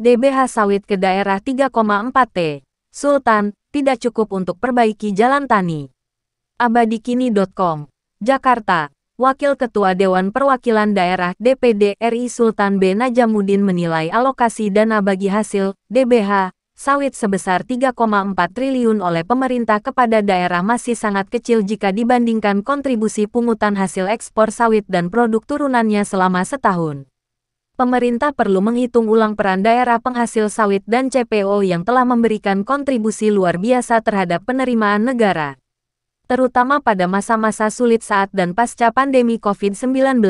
DBH sawit ke daerah 3,4 T. Sultan, tidak cukup untuk perbaiki jalan tani. Abadikini.com, Jakarta. Wakil Ketua Dewan Perwakilan Daerah DPD RI Sultan B. Najamuddin menilai alokasi dana bagi hasil DBH sawit sebesar 3,4 triliun oleh pemerintah kepada daerah masih sangat kecil jika dibandingkan kontribusi pungutan hasil ekspor sawit dan produk turunannya selama setahun. Pemerintah perlu menghitung ulang peran daerah penghasil sawit dan CPO yang telah memberikan kontribusi luar biasa terhadap penerimaan negara, terutama pada masa-masa sulit saat dan pasca pandemi COVID-19,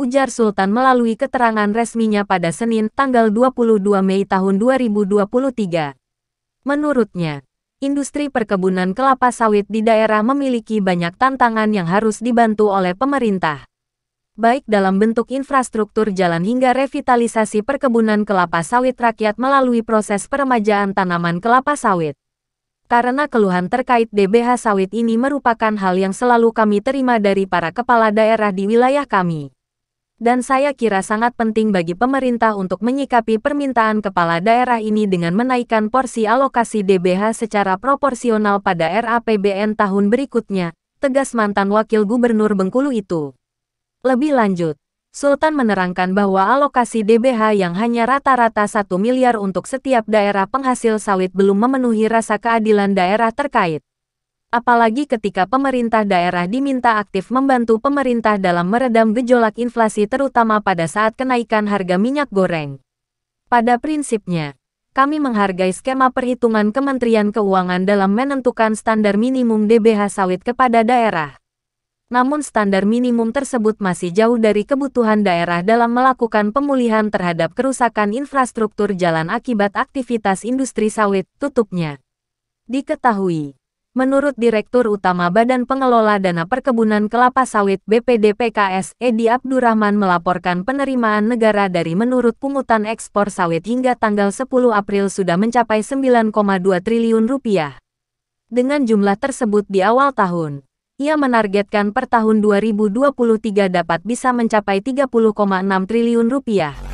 ujar Sultan melalui keterangan resminya pada Senin, tanggal 22 Mei tahun 2023. Menurutnya, industri perkebunan kelapa sawit di daerah memiliki banyak tantangan yang harus dibantu oleh pemerintah, baik dalam bentuk infrastruktur jalan hingga revitalisasi perkebunan kelapa sawit rakyat melalui proses peremajaan tanaman kelapa sawit. Karena keluhan terkait DBH sawit ini merupakan hal yang selalu kami terima dari para kepala daerah di wilayah kami. Dan saya kira sangat penting bagi pemerintah untuk menyikapi permintaan kepala daerah ini dengan menaikkan porsi alokasi DBH secara proporsional pada RAPBN tahun berikutnya, tegas mantan Wakil Gubernur Bengkulu itu. Lebih lanjut, Sultan menerangkan bahwa alokasi DBH yang hanya rata-rata 1 miliar untuk setiap daerah penghasil sawit belum memenuhi rasa keadilan daerah terkait. Apalagi ketika pemerintah daerah diminta aktif membantu pemerintah dalam meredam gejolak inflasi terutama pada saat kenaikan harga minyak goreng. Pada prinsipnya, kami menghargai skema perhitungan Kementerian Keuangan dalam menentukan standar minimum DBH sawit kepada daerah. Namun standar minimum tersebut masih jauh dari kebutuhan daerah dalam melakukan pemulihan terhadap kerusakan infrastruktur jalan akibat aktivitas industri sawit, tutupnya. Diketahui, menurut Direktur Utama Badan Pengelola Dana Perkebunan Kelapa Sawit BPDPKS, Edi Abdurrahman melaporkan penerimaan negara dari menurut pungutan ekspor sawit hingga tanggal 10 April sudah mencapai 9,2 triliun rupiah. Dengan jumlah tersebut di awal tahun, ia menargetkan per tahun 2023 dapat bisa mencapai 30,6 triliun rupiah.